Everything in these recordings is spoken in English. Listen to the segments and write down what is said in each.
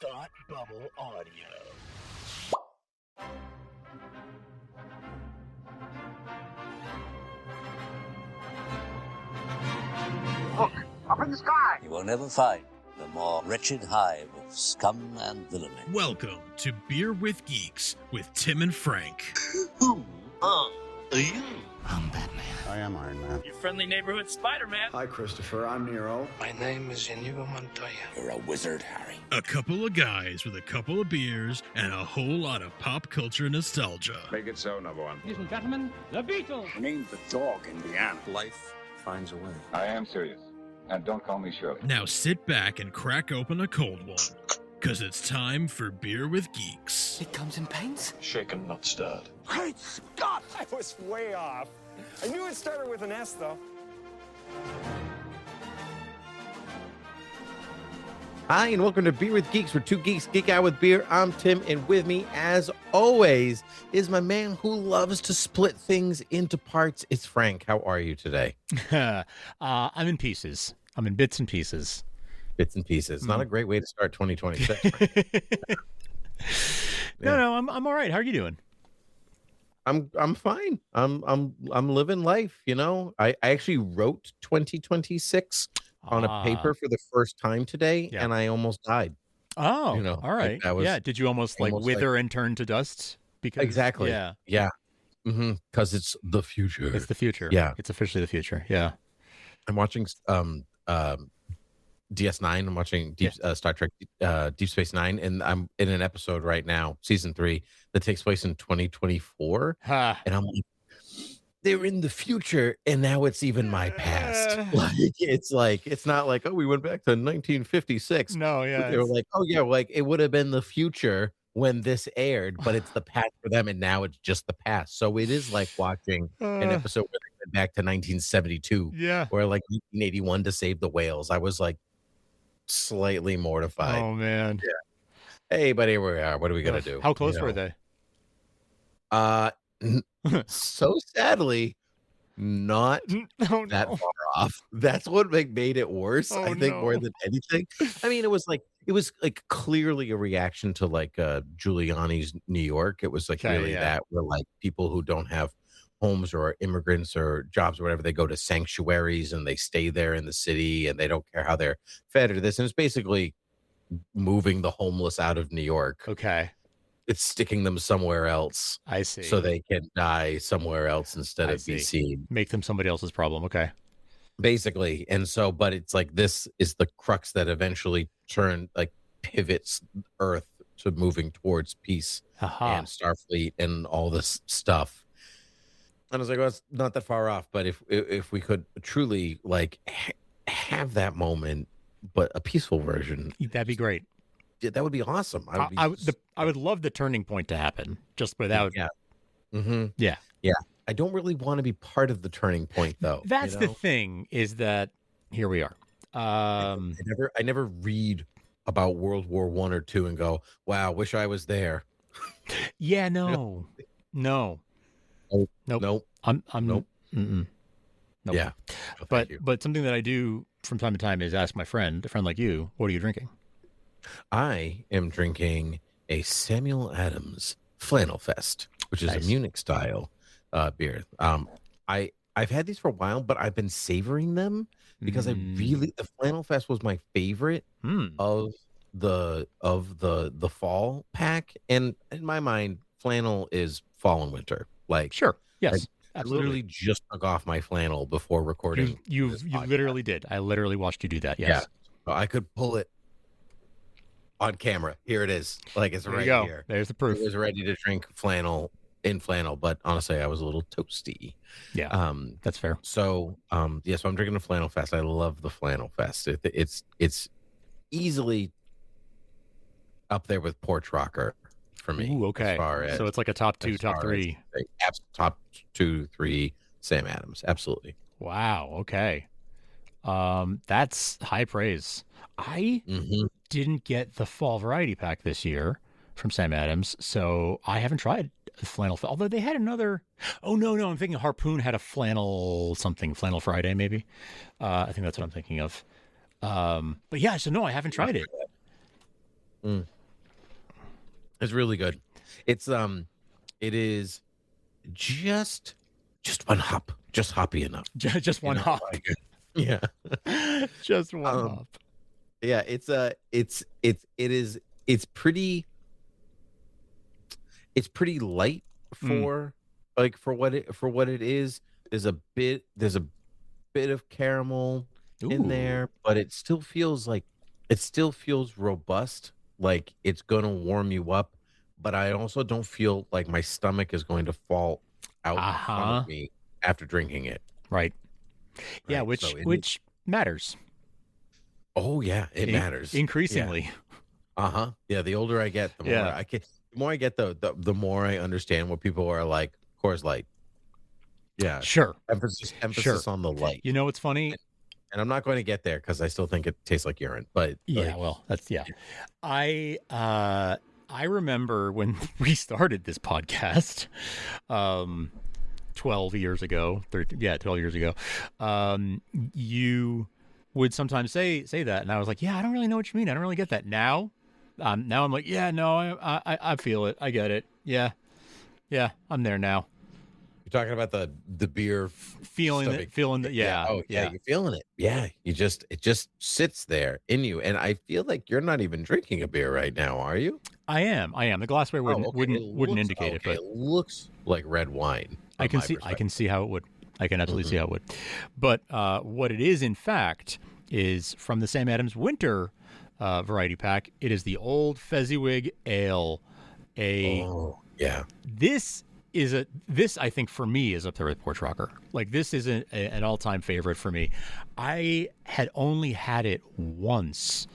Thought Bubble Audio. Look, up in the sky! You will never find the more wretched hive of scum and villainy. Welcome to Beer with Geeks with Tim and Frank. Who are you? I'm Batman. I am Iron Man. Your friendly neighborhood Spider-Man. Hi, Christopher. I'm Nero. My name is Inigo Montoya. You're a wizard, Harry. A couple of guys with a couple of beers and a whole lot of pop culture nostalgia. Make it so, number one. Ladies and gentlemen, the Beatles. Named the dog Indiana. Life finds a way. I am serious. And don't call me Shirley. Now sit back and crack open a cold one, because it's time for Beer with Geeks. It comes in paints? Shaken, not stirred. Great Scott! I was way off. I knew it started with an S, though. Hi, and welcome to Beer with Geeks, where two geeks geek out with beer. I'm Tim, and with me, as always, is my man who loves to split things into parts. It's Frank. How are you today? I'm in pieces. I'm in bits and pieces. Bits and pieces. Not a great way to start 2026. Frank. No, I'm all right. How are you doing? I'm fine. I'm living life. You know, I actually wrote 2026 on a paper for the first time today, and I almost died. Oh, you know, all right. that was Did you almost wither and turn to dust? Because exactly. Yeah. Because it's the future. It's the future. Yeah, it's officially the future. Yeah. I'm watching DS9. I'm watching Star Trek Deep Space Nine, and I'm in an episode right now, season 3, that takes place in 2024. And I'm like, they're in the future, and now it's even my past. It's not like, oh, we went back to 1956. No, yeah. They were like, oh yeah, like it would have been the future when this aired, but it's the past for them, and now it's just the past. So it is like watching an episode where they went back to 1972, or like 1981 to save the whales. I was like slightly mortified. Oh man. Yeah. Hey, but here we are. What are we gonna do? How close were they? So sadly, not that far off. That's what made it worse. I think more than anything. I mean, it was like clearly a reaction to like Giuliani's New York. It was like that, where like people who don't have homes or are immigrants or jobs or whatever, they go to sanctuaries and they stay there in the city and they don't care how they're fed or this. And it's basically moving the homeless out of New York. Okay. It's sticking them somewhere else. I see. So they can die somewhere else instead of be seen. Make them somebody else's problem. Okay. Basically. And so, but it's like, this is the crux that eventually pivots Earth to moving towards peace and Starfleet and all this stuff. And I was like, well, it's not that far off. But if we could truly like have that moment, but a peaceful version, that'd be great. That would be awesome. I would love the turning point to happen, just without. Yeah. Mm-hmm. Yeah. I don't really want to be part of the turning point, though. That's the thing. Is that here we are. I never read about World War I or II and go, "Wow, wish I was there." Yeah. No. No. Nope. I'm nope. Nope. Yeah. But something that I do from time to time is ask a friend like you, what are you drinking? I am drinking a Samuel Adams Flannel Fest, which is a Munich style beer. I've had these for a while, but I've been savoring them because the Flannel Fest was my favorite of the fall pack. And in my mind, flannel is fall and winter. Like, sure. Yes. I literally just took off my flannel before recording. You literally did. I literally watched you do that. Yes. Yeah. I could pull it on camera. Here it is. Like, it's right here. There's the proof. I was ready to drink flannel, but honestly, I was a little toasty. Yeah. That's fair. So, so I'm drinking the Flannel Fest. I love the Flannel Fest. It's easily up there with Porch Rocker for me. Ooh, okay. So it's like a top 2, top 3. Top 2, 3 Sam Adams. Absolutely. Wow. Okay. That's high praise. I didn't get the fall variety pack this year from Sam Adams, so I haven't tried the flannel. Although they had another. Oh no, I'm thinking Harpoon had a flannel Friday maybe. I think that's what I'm thinking of. But yeah, so no, I haven't tried it. It's really good. It is just one hop, just hoppy enough. Just one hop. Like, yeah. Just one hop. Yeah, it's pretty light for for what it is. There's a bit of caramel in there, but it still feels robust, like it's gonna warm you up, but I also don't feel like my stomach is going to fall out in front of me after drinking it. Right. Yeah, which matters. Oh yeah, it matters increasingly. Yeah. Yeah, the older I get, the more the more I understand what people are like. Coors Light. Yeah, sure. Emphasis on the light. You know what's funny? And I'm not going to get there because I still think it tastes like urine. But yeah, well, that's I remember when we started this podcast, 12 years ago. 12 years ago. You would sometimes say that, and I was like, yeah, I don't really know what you mean. I don't really get that. Now I'm like, yeah, no, I feel it. I get it. Yeah, I'm there now. You're talking about the beer feeling that, yeah. Oh yeah, you're feeling it. Yeah, it just sits there in you, and I feel like you're not even drinking a beer right now, are you? I am. The glassware wouldn't indicate it, but it looks like red wine. I can see how it would. I can absolutely see how it would. But what it is, in fact, is from the Sam Adams Winter variety pack. It is the Old Fezziwig Ale. This I think for me is up there with Porch Rocker. Like, this is an all-time favorite for me. I had only had it once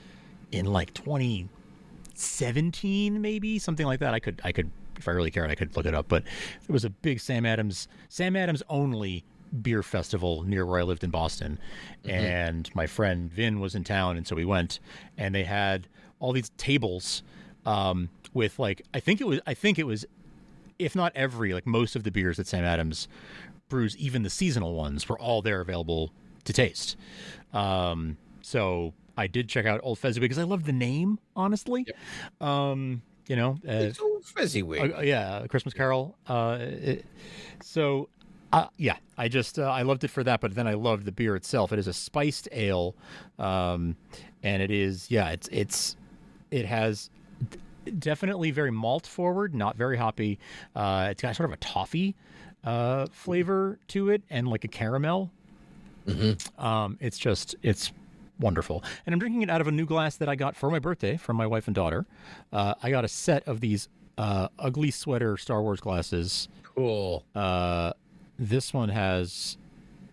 in like 2017, maybe something like that. I could, if I really cared, I could look it up. But there was a big Sam Adams only beer festival near where I lived in Boston, and my friend Vin was in town, and so we went, and they had all these tables with like I think it was. If not every, like most of the beers that Sam Adams brews, even the seasonal ones, were all there available to taste. So I did check out Old Fezziwig because I love the name, honestly. Yep. It's Old Fezziwig. A Christmas Carol. I loved it for that, but then I loved the beer itself. It is a spiced ale, and it is, it has definitely very malt forward, not very hoppy. It's got sort of a toffee flavor to it, and like a caramel. It's wonderful. And I'm drinking it out of a new glass that I got for my birthday from my wife and daughter. I got a set of these ugly sweater Star Wars glasses. Cool. This one has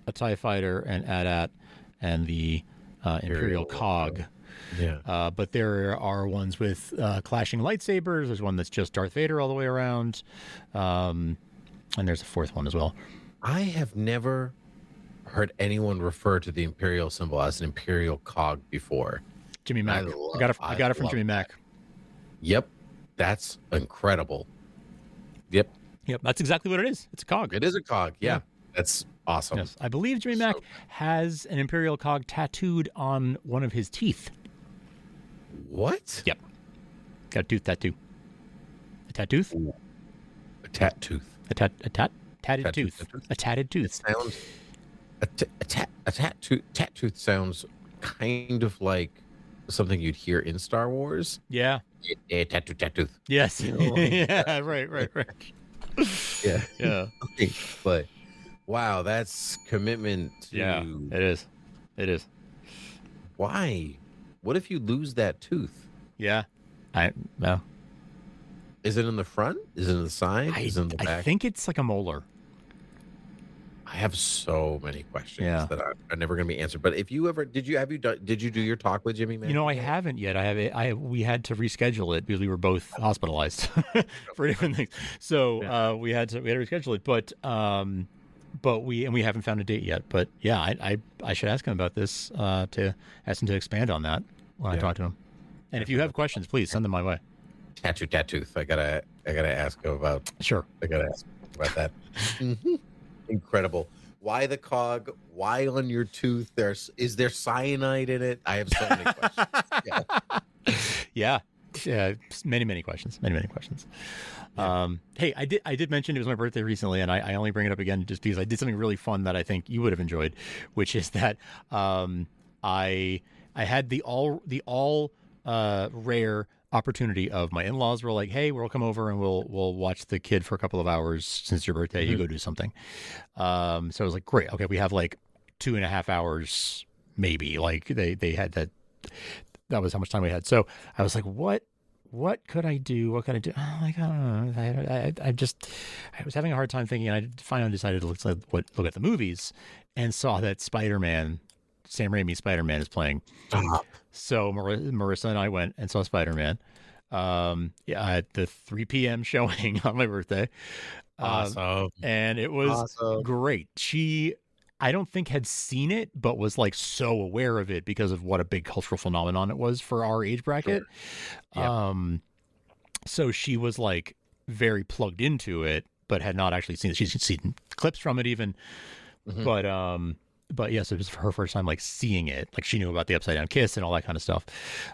a TIE Fighter and AT-AT and the Imperial Cog. Yeah. But there are ones with clashing lightsabers. There's one that's just Darth Vader all the way around. And there's a fourth one as well. I have never heard anyone refer to the Imperial symbol as an Imperial Cog before. Jimmy Mack. I got it from Jimmy Mack. Yep. That's incredible. Yep. That's exactly what it is. It's a cog. It is a cog. Yeah. That's awesome. Yes. I believe Jimmy Mack has an Imperial Cog tattooed on one of his teeth. What? Yep. Got a tooth tattoo. A tat tooth? Ooh. A tat tooth. Tatted tooth. A tatted tooth. A tat tooth sounds kind of like something you'd hear in Star Wars. Yeah. A tat tooth. Yes. Yeah. Right. Yeah. Yeah. But wow, that's commitment. Yeah. It is. Why? What if you lose that tooth? Yeah. No. Is it in the front? Is it in the side? Is it in the back? I think it's like a molar. I have so many questions that are never going to be answered. But if you ever did you do your talk with Jimmy Mack? I haven't yet. We had to reschedule it because we were both hospitalized for different things. So we had to reschedule it. But we haven't found a date yet. But yeah, I should ask him about this to ask him to expand on that when I talk to him. And if you have questions, please send them my way. Tat tooth. I gotta ask him about. Sure. I gotta ask about that. Incredible. Why the cog? Why on your tooth? Is there cyanide in it? I have so many questions. Yeah. Yeah, many questions. Many questions. Hey, I did mention it was my birthday recently, and I only bring it up again just because I did something really fun that I think you would have enjoyed, which is that I had the all rare opportunity of my in-laws were like, hey, we'll come over and we'll watch the kid for a couple of hours since your birthday. You go do something. So I was like, great. Okay, we have like 2.5 hours, maybe. Like they had that was how much time we had. So I was like, what could I do? What could I do? Oh, like, I don't know. I was having a hard time thinking. And I finally decided to look at the movies and saw that Spider-Man, Sam Raimi's Spider-Man is playing. So Marissa and I went and saw Spider-Man at the 3 p.m. showing on my birthday. Awesome. And it was great. She, I don't think had seen it, but was like so aware of it because of what a big cultural phenomenon it was for our age bracket. Sure. Yeah. So she was like very plugged into it, but had not actually seen it. She's seen clips from it even, but yes, it was her first time like seeing it. Like she knew about the upside down kiss and all that kind of stuff.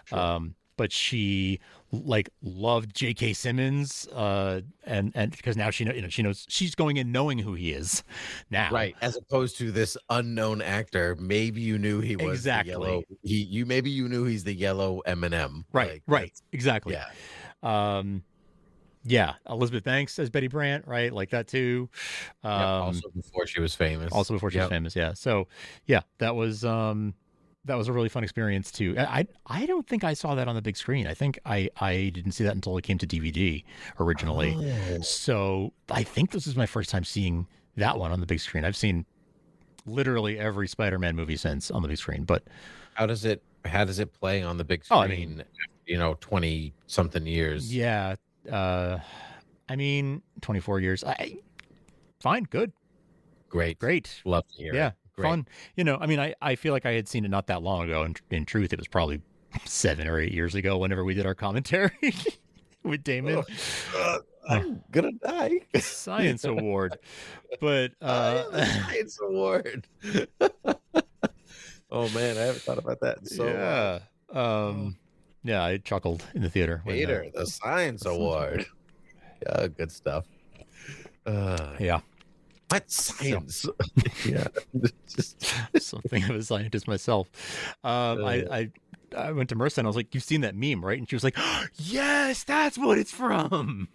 Sure. But she like loved J.K. Simmons, and because now she knows she's going in knowing who he is now, right? As opposed to this unknown actor. Maybe you knew he was exactly the yellow. Maybe you knew he's the yellow M&M. Right, right, exactly. Yeah. Yeah, Elizabeth Banks as Betty Brant, right? Like that too. Also before she was famous. Yeah. So yeah, that was a really fun experience too. I don't think I saw that on the big screen. I think I didn't see that until it came to DVD originally. Oh. So I think this is my first time seeing that one on the big screen. I've seen literally every Spider-Man movie since on the big screen. But how does it play on the big screen? Oh, I mean, 20 something years. Yeah. I mean, 24 years. Fine, good, great. Love to hear. Yeah, it. Great. Fun. I mean, I feel like I had seen it not that long ago. And in truth, it was probably 7 or 8 years ago. Whenever we did our commentary with Damon, I'm gonna die. Science award, but Science award. Oh man, I haven't thought about that. Yeah, I chuckled in the theater. Peter, the Science Award. Yeah, good stuff. Yeah. What science? Yeah, just something of a scientist myself. I went to Marissa and I was like, "You've seen that meme, right?" And she was like, "Yes, that's what it's from."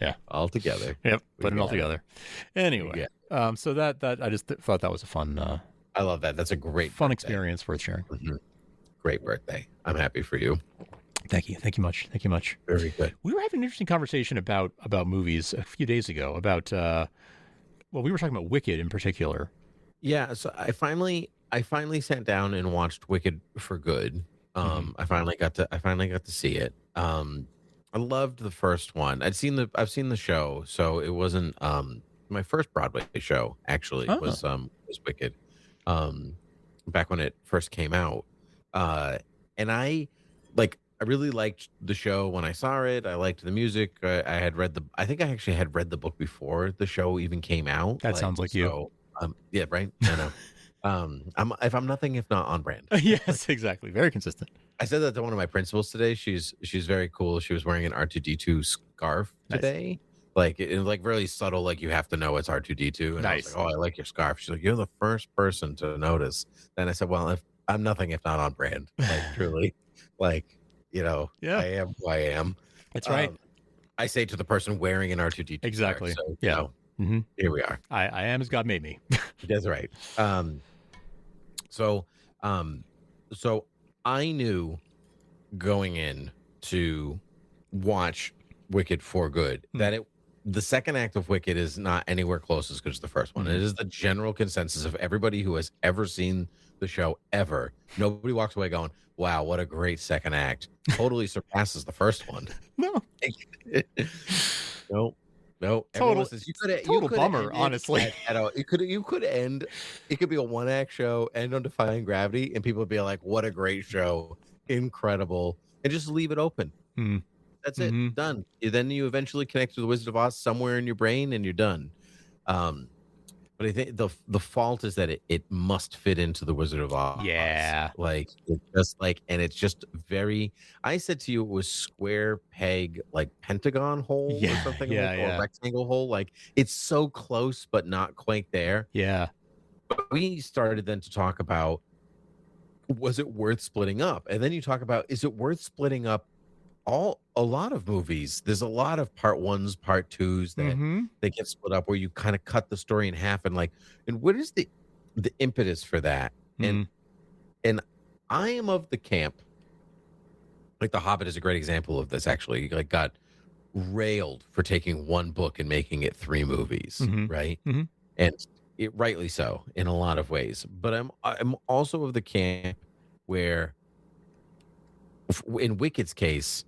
Yeah, all together. Yep, putting it all together. Anyway, so that I just thought that was a fun. I love that. That's a great fun experience worth sharing. Mm-hmm. Great birthday. I'm happy for you. Thank you much. Very good. We were having an interesting conversation about movies a few days ago about we were talking about Wicked in particular. Yeah, so I finally sat down and watched Wicked for good. I finally got to see it. I loved the first one. I've seen the show, so it wasn't my first Broadway show actually was Wicked. Back when it first came out. And I really liked the show when I saw it. I liked the music. I think I actually had read the book before the show even came out. That sounds like you. Yeah, right. I know. I'm nothing if not on brand. Yes, exactly. Very consistent. I said that to one of my principals today. She's very cool. She was wearing an R2D2 scarf today. Nice. Like really subtle. Like you have to know it's R2D2. And nice. I was like, oh, I like your scarf. She's like, you're the first person to notice. Then I said, well, I'm nothing if not on brand. Like truly, I am who I am. That's right. I say to the person wearing an R2D2 exactly. Scarf, so, yeah. Here we are. I am as God made me. That's right. So I knew going in to watch Wicked for good that the second act of Wicked is not anywhere close as good as the first one. It is the general consensus of everybody who has ever seen the show ever. Nobody walks away going, wow, what a great second act. Totally surpasses the first one. No. No. Total bummer, honestly. You could end, it could be a one act show, end on Defying Gravity, and people would be like, what a great show. Incredible. And just leave it open. That's it. Done. Then you eventually connect to the Wizard of Oz somewhere in your brain and you're done. But I think the fault is that it must fit into the Wizard of Oz. Yeah. Like it just like, and it's just very. I said to you, it was square peg, like pentagon hole or something, or rectangle hole. Like it's so close, but not quite there. Yeah. But we started then to talk about, was it worth splitting up? And then you talk about, is it worth splitting up a lot of movies? There's a lot of part ones, part twos that they get split up where you kind of cut the story in half, and what is the impetus for that? And I am of the camp, like The Hobbit is a great example of this, actually. Like got railed for taking one book and making it 3 movies, right? And it rightly so in a lot of ways. But I'm also of the camp where in Wicked's case,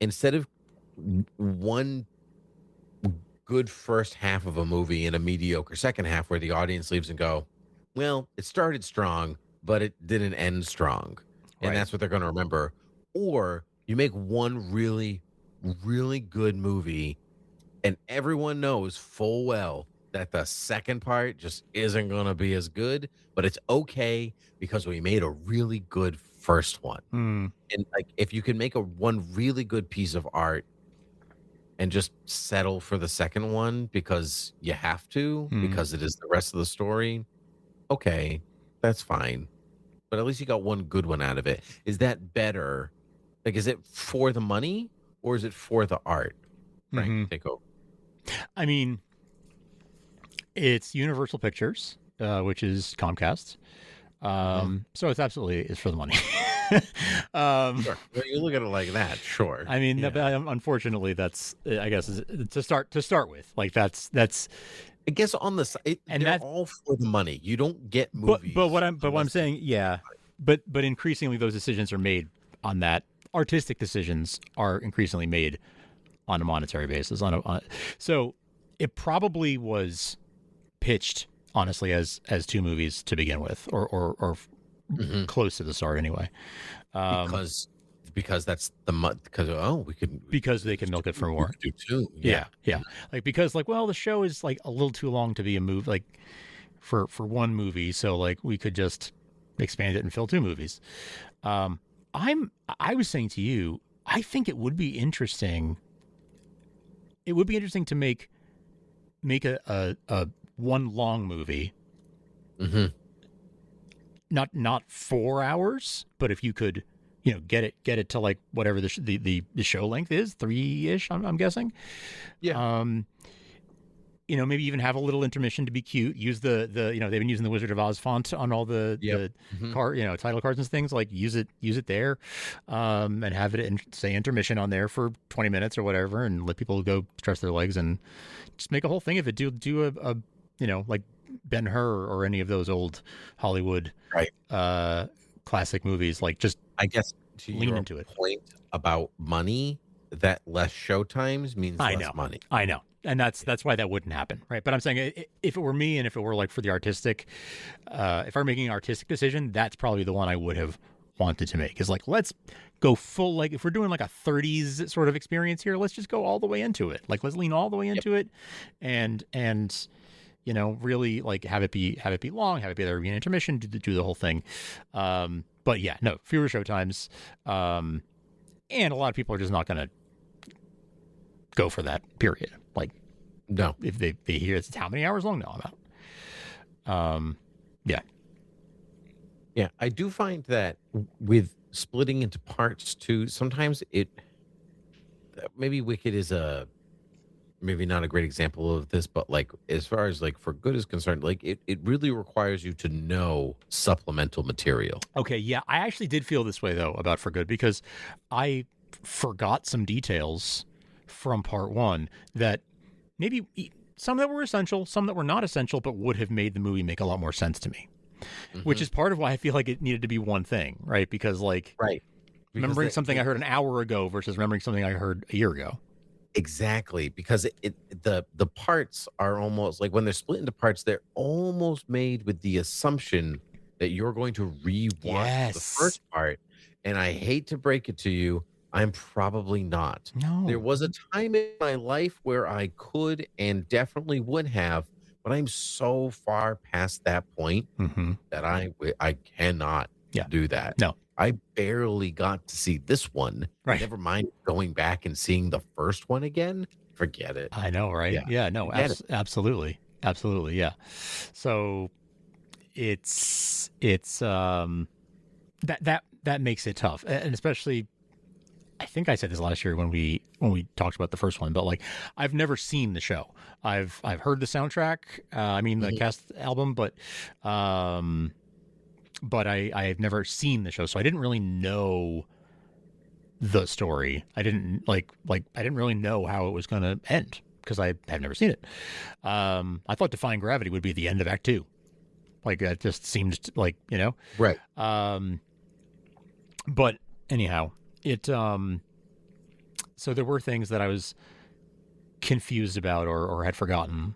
instead of one good first half of a movie and a mediocre second half where the audience leaves and go, well, it started strong, but it didn't end strong. And that's what they're going to remember. Or you make one really, really good movie and everyone knows full well that the second part just isn't going to be as good, but it's okay because we made a really good first one. And like, if you can make one really good piece of art and just settle for the second one because you have to, because it is the rest of the story, okay, that's fine. But at least you got one good one out of it. Is that better? Like, is it for the money or is it for the art? Frank, take over. I mean, it's Universal Pictures, which is Comcast. So it's absolutely for the money. Sure. Well, you look at it like that, sure. I mean, unfortunately, that's, I guess, to start with. Like that's. I guess on the side, and they're all for the money. You don't get movies. But what I'm saying, yeah. But increasingly, those decisions are made on that. Artistic decisions are increasingly made on a monetary basis. So it probably was pitched, honestly, as 2 movies to begin with, or close to the start anyway. Because that's because they can milk it for more. Do 2. Yeah. Like, because the show is like a little too long to be a movie, like for one movie. So like we could just expand it and fill 2 movies. I was saying to you, I think it would be interesting. It would be interesting to make a one long movie. Not 4 hours, but if you could, get it to like whatever the show length is, 3-ish, I'm guessing. Yeah. Maybe even have a little intermission to be cute. Use the they've been using the Wizard of Oz font on all the title cards and things. Like use it there, and have it say intermission on there for 20 minutes or whatever, and let people go stretch their legs and just make a whole thing of it. Do a like Ben-Hur or any of those old Hollywood classic movies. Like, just, I guess, to lean into it. Point about money, that less show times means less money. I know. And that's why that wouldn't happen, right? But I'm saying, if it were me and if it were like for the artistic, if I'm making an artistic decision, that's probably the one I would have wanted to make. Is like, let's go full, like if we're doing like a 30s sort of experience here, let's just go all the way into it. Like, let's lean all the way into it, and really like have it be long, have it be there be an intermission, do the whole thing. But yeah, no, fewer show times, and a lot of people are just not going to go for that period. Like, no, if they hear it's how many hours long? No, I'm out. Yeah, I do find that with splitting into parts too, sometimes maybe Wicked is maybe not a great example of this, but like as far as like For Good is concerned, like it really requires you to know supplemental material. Okay, yeah, I actually did feel this way though about For Good, because I forgot some details from part 1 that maybe some that were essential, some that were not essential, but would have made the movie make a lot more sense to me. Which is part of why I feel like it needed to be one thing, right? Because like, remembering something I heard an hour ago versus remembering something I heard a year ago. Exactly, because the parts are almost like, when they're split into parts, they're almost made with the assumption that you're going to rewatch the first part. And I hate to break it to you, I'm probably not. No. There was a time in my life where I could and definitely would have but I'm so far past that point that I cannot do that. No. I barely got to see this one. Right. Never mind going back and seeing the first one again. Forget it. I know, right? Yeah, no, absolutely. Absolutely, yeah. So it's that makes it tough. And especially, I think I said this last year when we talked about the first one, but like I've never seen the show. I've heard the soundtrack, the cast album, but I've never seen the show, so I didn't really know the story. I didn't I didn't really know how it was going to end because I have never seen it. I thought Defying Gravity would be the end of Act 2. Like that just seemed like, right. But anyhow, it so there were things that I was confused about or had forgotten.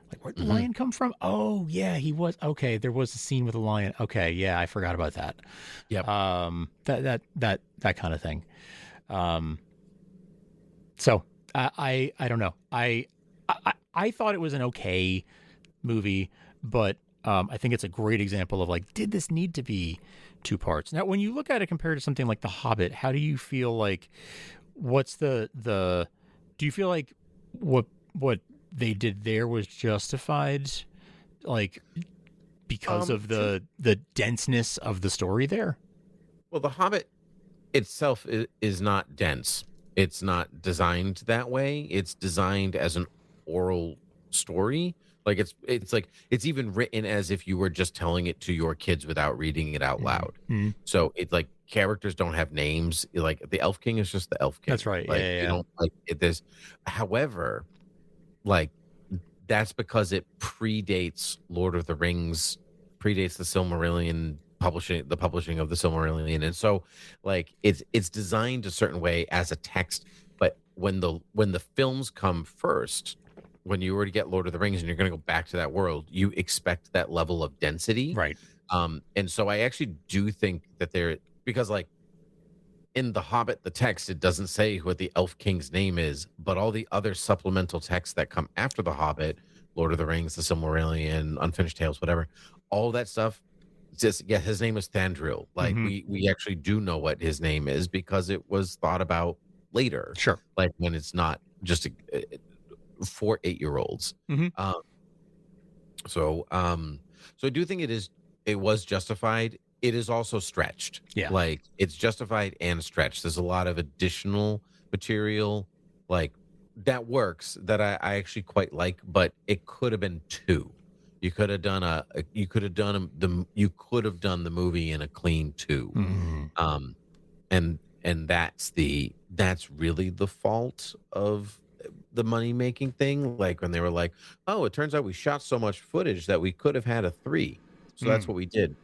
Like, where'd the lion come from? Oh yeah, he was okay. There was a scene with a lion. Okay, yeah, I forgot about that. Yep. That kind of thing. So I don't know. I thought it was an okay movie, but I think it's a great example of like, did this need to be 2 parts? Now, when you look at it compared to something like The Hobbit, how do you feel like? What's the? Do you feel like what they did there was justified, like because of the denseness of the story there? Well, The Hobbit itself is not dense. It's not designed that way. It's designed as an oral story. Like it's like it's even written as if you were just telling it to your kids without reading it out loud. So it's like characters don't have names. Like the Elf King is just the Elf King. That's right. Like, yeah. You don't like it. However, like that's because it predates Lord of the Rings, predates the Silmarillion the publishing of the Silmarillion, and so like it's designed a certain way as a text. But when the films come first, when you already get Lord of the Rings and you're going to go back to that world, you expect that level of density, right? And so I actually do think that because like in The Hobbit, the text, it doesn't say what the Elf King's name is, but all the other supplemental texts that come after The Hobbit, Lord of the Rings, the Silmarillion, Unfinished Tales, whatever, all that stuff, just his name is Thandril. Like we actually do know what his name is because it was thought about later. Sure. Like when it's not just for 8-year-olds. So I do think it was justified. It is also stretched. Yeah. Like it's justified and stretched. There's a lot of additional material like that works that I actually quite like, but it could have been 2. You could have done the movie in a clean 2. And that's really the fault of the money making thing. Like when they were like, oh, it turns out we shot so much footage that we could have had a 3. So that's what we did.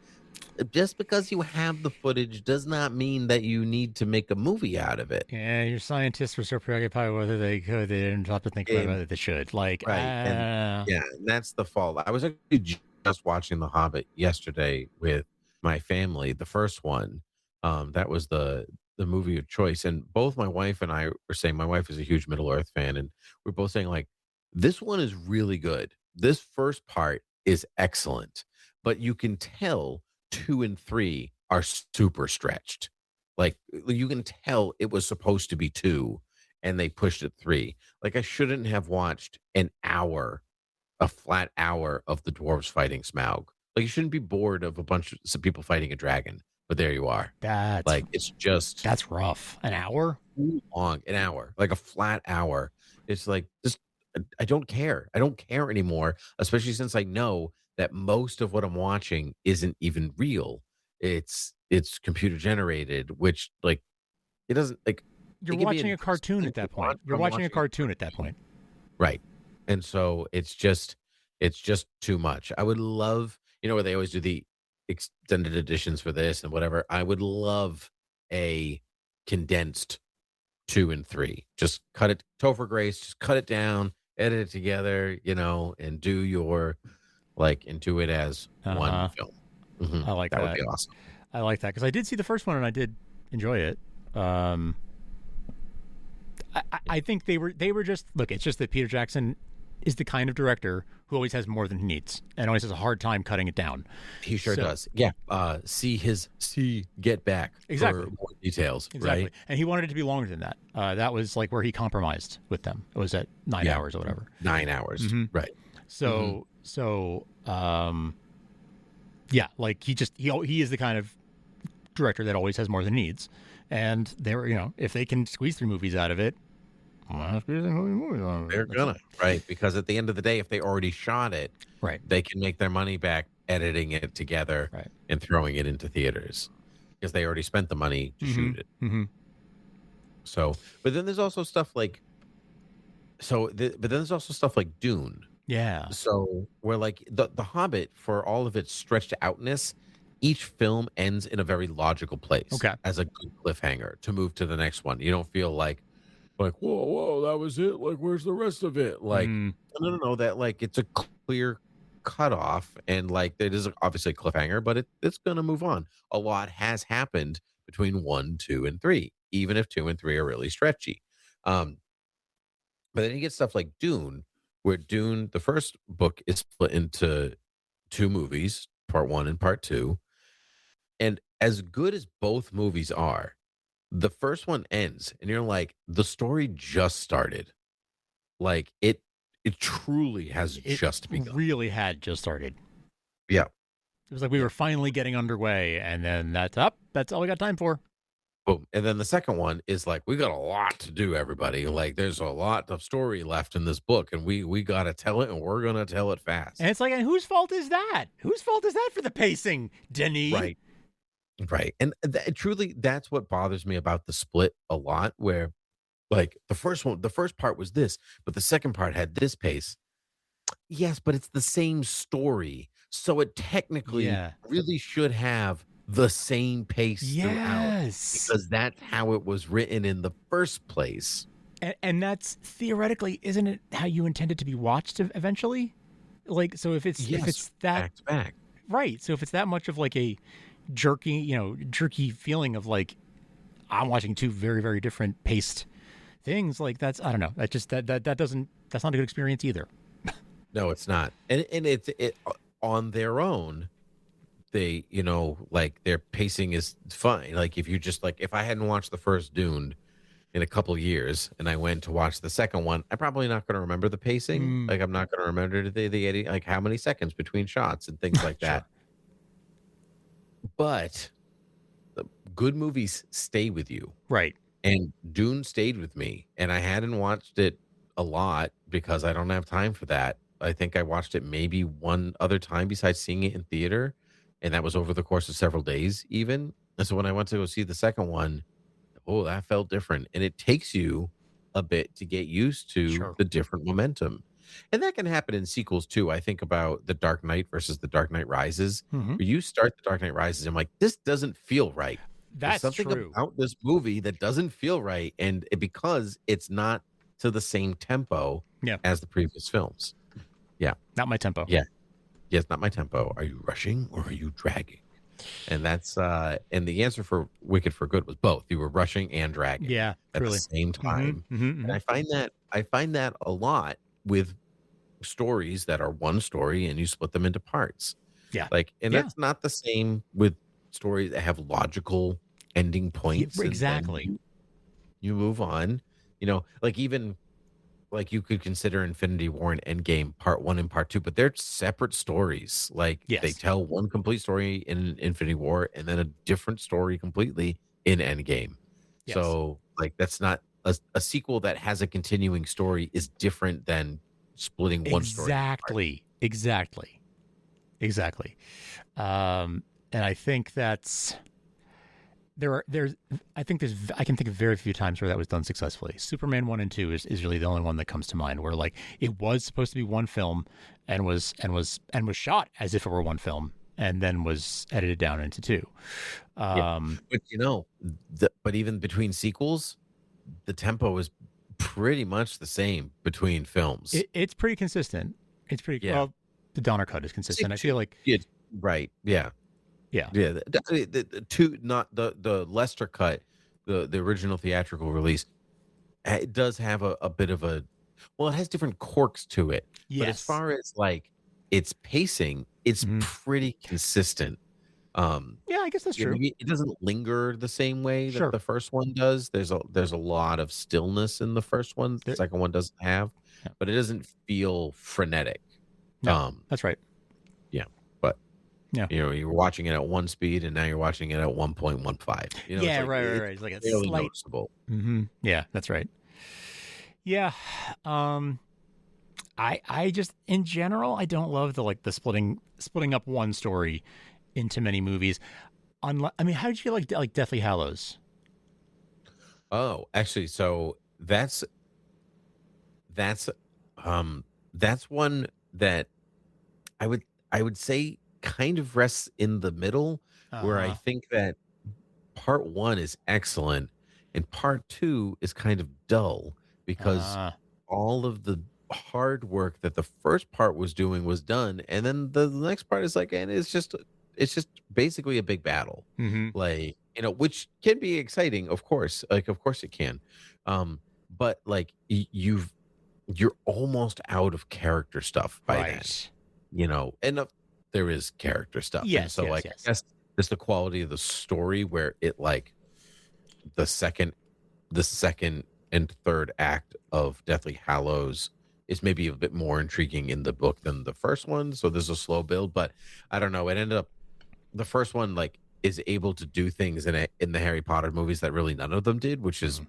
Just because you have the footage does not mean that you need to make a movie out of it. Yeah, your scientists were so preoccupied whether they could, they didn't stop to think about whether they should. Like, right. And that's the fault. I was actually just watching The Hobbit yesterday with my family, the first one. That was the movie of choice. And both my wife and I were saying, my wife is a huge Middle-earth fan, and we're both saying, like, this one is really good. This first part is excellent, but you can tell 2 and 3 are super stretched. Like you can tell it was supposed to be 2 and they pushed it 3. Like I shouldn't have watched a flat hour of the dwarves fighting Smaug. Like you shouldn't be bored of a bunch of some people fighting a dragon, but there you are. That's rough. An hour? Too long. An hour. Like a flat hour. It's like I don't care. I don't care anymore, especially since I know that most of what I'm watching isn't even real. It's computer generated, which like it doesn't like you're watching a cartoon at that point. You're watching a cartoon at that point. Right. And so it's just too much. I would love, where they always do the extended editions for this and whatever. I would love a condensed 2 and 3. Just cut it, Topher Grace, just cut it down, edit it together, and do your into it as one film. I like that. That would be awesome. I like that because I did see the first one and I did enjoy it. I think they were just look. It's just that Peter Jackson is the kind of director who always has more than he needs and always has a hard time cutting it down. He sure does. Yeah. See Get Back. Exactly. For more details. Exactly. Right. And he wanted it to be longer than that. That was like where he compromised with them. It was at 9 hours or whatever. 9 hours. Mhm. Right. So yeah, like he is the kind of director that always has more than needs. And they're, if they can squeeze 3 movies out of it, They're gonna, right? Because at the end of the day, if they already shot it, right, they can make their money back editing it together and throwing it into theaters because they already spent the money to shoot it. Mm-hmm. So, but then there's also stuff like, but then there's also stuff like Dune. Yeah. So where like the Hobbit, for all of its stretched outness, each film ends in a very logical place. Okay. As a good cliffhanger to move to the next one. You don't feel like whoa, that was it. Like, where's the rest of it? Like, no, that like it's a clear cutoff, and like it is obviously a cliffhanger, but it's gonna move on. A lot has happened between 1, 2, and 3, even if 2 and 3 are really stretchy. But then you get stuff like Dune, where Dune, the first book, is split into 2 movies, part 1 and part 2. And as good as both movies are, the first one ends and you're like, the story just started. Like it truly has just begun. Really had just started. Yeah. It was like we were finally getting underway, and then that's all we got time for. Boom. And then the second one is like, we got a lot to do, everybody. Like there's a lot of story left in this book, and we gotta tell it, and we're gonna tell it fast. And it's like, and whose fault is that? Whose fault is that for the pacing, Denis? Right. And truly, that's what bothers me about the split a lot, where like the first part was this, but the second part had this pace. Yes, but it's the same story. So it technically really should have the same pace throughout, because that's how it was written in the first place. And that's theoretically, isn't it how you intend it to be watched eventually? Like, so if it's that back to back. Right. So if it's that much of like a jerky feeling of like I'm watching 2 very, very different paced things, like that's, I don't know. That just that's not a good experience either. No, it's not. And it's on their own, they, like their pacing is fine. Like if you just like, if I hadn't watched the first Dune in a couple years and I went to watch the second one, I'm probably not going to remember the pacing. Like I'm not going to remember the like how many seconds between shots and things like that. But good movies stay with you. Right. And Dune stayed with me, and I hadn't watched it a lot because I don't have time for that. I think I watched it maybe one other time besides seeing it in theater, and that was over the course of several days even. And so when I went to go see the second one, that felt different. And it takes you a bit to get used to the different momentum. And that can happen in sequels too. I think about The Dark Knight versus The Dark Knight Rises. Where you start The Dark Knight Rises, I'm like, this doesn't feel right. That's There's something true about this movie that doesn't feel right, and because it's not to the same tempo as the previous films. Yeah, not my tempo. Yeah, yes, not my tempo. Are you rushing or are you dragging? And that's and the answer for Wicked for Good was both. You were rushing and dragging. Yeah, at the same time. And I find that a lot with stories that are one story and you split them into parts. Yeah, that's not the same with stories that have logical ending points. Exactly. You move on. Like even like you could consider Infinity War and Endgame part 1 and part 2, but they're separate stories. Like they tell one complete story in Infinity War and then a different story completely in Endgame. So like that's not a sequel that has a continuing story is different than splitting one story. Exactly. And I think that's I can think of very few times where that was done successfully. Superman 1 and 2 is really the only one that comes to mind where like it was supposed to be one film and was shot as if it were one film and then was edited down into 2. But but even between sequels, the tempo is pretty much the same between films. It's pretty consistent. It's pretty well. The Donner cut is consistent. I feel like right. Yeah. The two, not the Lester cut, the original theatrical release. It does have a bit of a Well, it has different quirks to it. But as Yes. far as like its pacing, it's pretty consistent. Yeah, I guess that's true. Maybe it doesn't linger the same way that Sure. the first one does. There's a lot of stillness in the first one. The second one doesn't have, but it doesn't feel frenetic. No, that's right. Yeah, but yeah, you're watching it at one speed, and now you're watching it at 1.15. Yeah, right. It's like a really slight noticeable. Yeah, that's right. Yeah, I just in general I don't love the splitting up one story into many movies. I mean, how did you like Deathly Hallows? Oh, actually, so that's one that I would say kind of rests in the middle, where I think that part one is excellent and part two is kind of dull because all of the hard work that the first part was doing was done, and then the next part is like, and it's just basically a big battle, like, which can be exciting, of course, of course it can, but like you're almost out of character stuff by then, and there is character stuff. Yes, and so yes. I guess it's the quality of the story where it like the second and third act of Deathly Hallows is maybe a bit more intriguing in the book than the first one. So there's a slow build, but I don't know. It ended up the first one like is able to do things in the Harry Potter movies that really none of them did, which is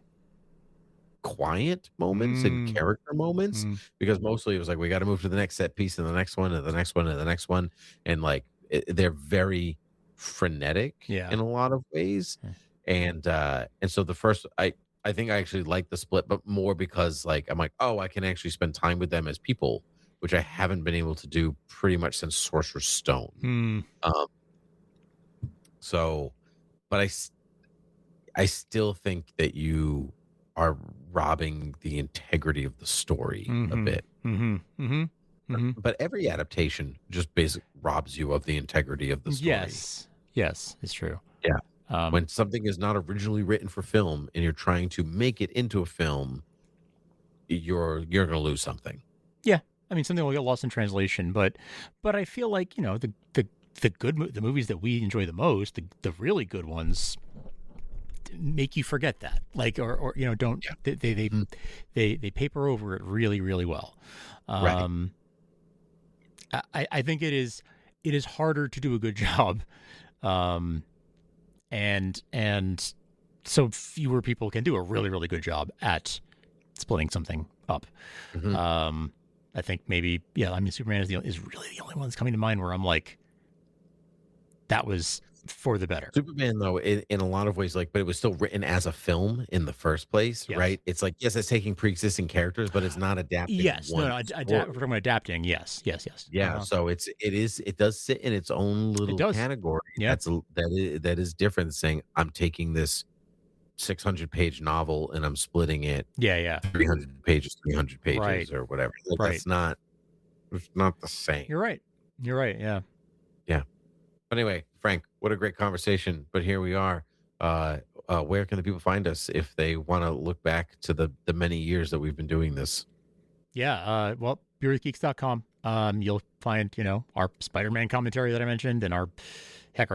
quiet moments and character moments, because mostly it was like, we got to move to the next set piece and the next one and the next one and the next one. And like, they're very frenetic in a lot of ways. And so the first, I think I actually like the split, but more because like, I'm like, oh, I can actually spend time with them as people, which I haven't been able to do pretty much since Sorcerer's Stone. So, but I still think that you are robbing the integrity of the story a bit. But every adaptation just basically robs you of the integrity of the story. Yes, it's true. Yeah. When something is not originally written for film and you're trying to make it into a film, you're going to lose something. Yeah. I mean, something will get lost in translation, but I feel like, the movies that we enjoy the most, the really good ones, make you forget that, like, or don't they paper over it really, really well. I think it is harder to do a good job, and so fewer people can do a really, really good job at splitting something up. I think maybe, I mean, Superman is really the only one that's coming to mind where I'm like, that was for the better. Superman, though, in a lot of ways, like, but it was still written as a film in the first place, right? It's like, yes, it's taking pre-existing characters, but it's not adapting. Yes, we're talking about adapting. Yes. Yeah, so it does sit in its own little category. Yeah, that is different. Saying, I'm taking this 600-page novel and I'm splitting it. 300 pages, 300 pages, or whatever. Like, it's not the same. You're right. Yeah. But anyway, Frank, what a great conversation. But here we are. Where can the people find us if they want to look back to the many years that we've been doing this? Yeah. Well, beerwithgeeks.com. You'll find, our Spider-Man commentary that I mentioned, and our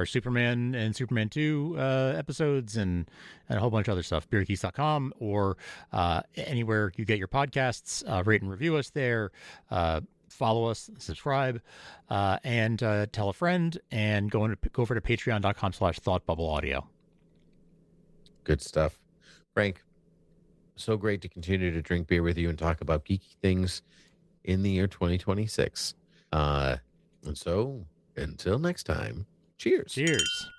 Superman and Superman 2 episodes, and a whole bunch of other stuff. beerwithgeeks.com, or anywhere you get your podcasts. Rate and review us there. Follow us, subscribe, and tell a friend, and go over to patreon.com/thoughtbubbleaudio. Good stuff. Frank, so great to continue to drink beer with you and talk about geeky things in the year 2026. And so until next time, cheers. Cheers.